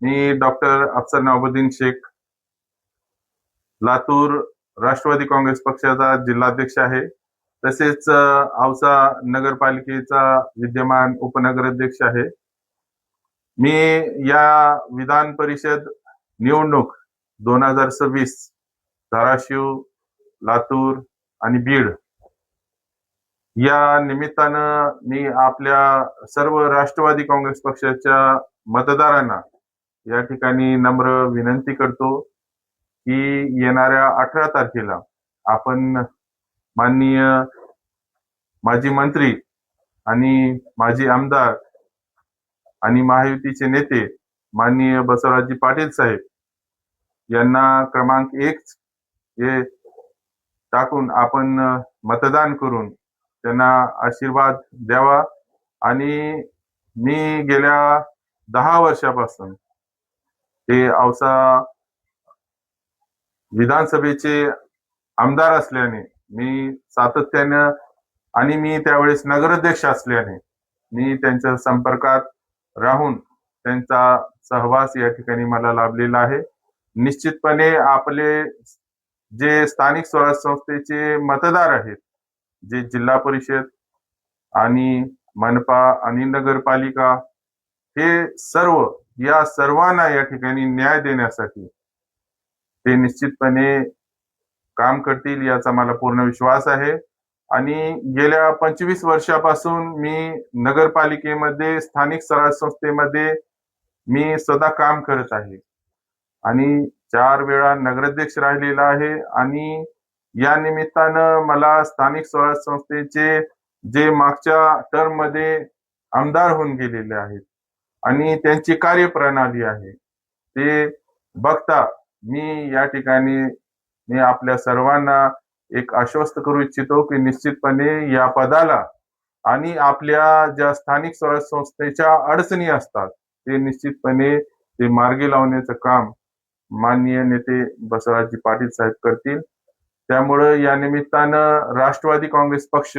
मी doctor अफसर नवाबुद्दीन शेख, लातूर राष्ट्रवादी काँग्रेस पक्षाचा जिल्हाध्यक्ष आहे. तसेच औसा नगरपालिकेचा विद्यमान उपनगराध्यक्ष आहे. मी या विधान परिषद निवडणूक 2026 धाराशिव, लातूर आणि बीड या निमित्तानं मी आपल्या सर्व राष्ट्रवादी काँग्रेस पक्षाच्या मतदारांना या ठिकाणी नम्र विनंती करतो की येणाऱ्या 18 तारखेला आपण माननीय माजी मंत्री आणि माजी आमदार आणि महायुतीचे नेते माननीय बसवराजजी पाटील साहेब यांना क्रमांक 1 हे टाकून आपण मतदान करून त्यांना आशीर्वाद द्यावा. आणि मी गेल्या 10 वर्षापासून ते औसा विधानसभेचे आमदार असल्याने मी सातत्यानं आणि मी त्यावेळेस नगराध्यक्ष असल्याने मी त्यांच्या संपर्कात राहून त्यांचा सहवास या ठिकाणी मला लाभलेला आहे. निश्चितपणे आपले जे स्थानिक स्वराज्य संस्थेचे मतदार आहेत, जे जिल्हा परिषद आणि मनपा आणि नगरपालिका, हे सर्व या सर्वांना या ठिकाणी न्याय देण्यासाठी ते निश्चितपणे काम करतील याचा मला पूर्ण विश्वास आहे. आणि गेल्या 25 वर्षापासून मी नगरपालिकेमध्ये स्थानिक स्वराज्य संस्थेमध्ये मी सदा काम करत आहे आणि 4 वेळा नगराध्यक्ष राहिलेला आहे. आणि या निमित्तानं मला स्थानिक स्वराज्य संस्थेचे जे मागच्या टर्म मध्ये आमदार होऊन गेलेले आहेत आणि त्यांची कार्यप्रणाली आहे ते बघता मी या ठिकाणी मी आपल्या सर्वांना एक आश्वस्त करू इच्छितो की निश्चितपणे या पदाला आणि आपल्या ज्या स्थानिक स्वराज्य संस्थेच्या अडचणी असतात ते निश्चितपणे ते मार्गी लावण्याचं काम माननीय नेते बसवराजजी पाटील साहेब करतील. त्यामुळे या निमित्तानं राष्ट्रवादी काँग्रेस पक्ष,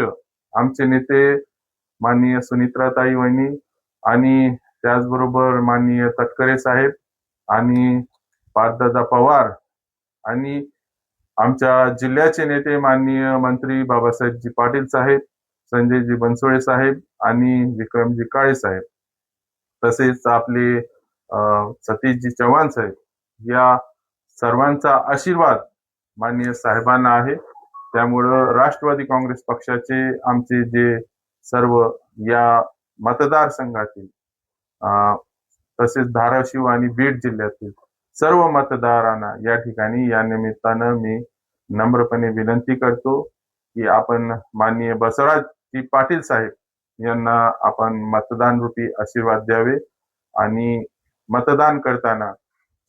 आमचे नेते माननीय सुनित्राताई वहिनी आणि त्याचबरोबर माननीय तटकरे साहेब आणि पार्थदादा पवार आणि आमच्या जिल्ह्याचे नेते माननीय मंत्री बाबासाहेबजी पाटील साहेब, संजयजी बनसोडे साहेब आणि विक्रमजी काळे साहेब, तसेच आपले सतीशजी चव्हाण साहेब, या सर्वांचा आशीर्वाद माननीय साहेबांना आहे. त्यामुळं राष्ट्रवादी काँग्रेस पक्षाचे आमचे जे सर्व या मतदारसंघातील तसेच धाराशिव आणि बीड जिल्ह्यातील सर्व मतदारांना या ठिकाणी या निमित्तानं मी नम्रपणे विनंती करतो की आपण माननीय बसवराजजी पाटील साहेब यांना आपण मतदान रूपी आशीर्वाद द्यावे. आणि मतदान करताना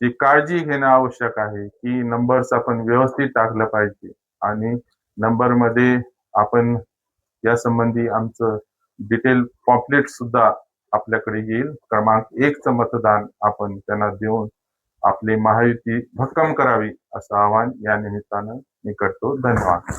जी काळजी घेणं आवश्यक आहे की नंबर्स आपण व्यवस्थित टाकलं पाहिजे आणि नंबर मध्ये आपण या संबंधी आमचं डिटेल पॉम्पलेट सुद्धा आपल्याकडे येईल. क्रमांक 1 मतदान आपण त्यांना देऊन आपली महायुती भक्कम करावी असं आवाहन या निमित्तानं मी करतो. धन्यवाद.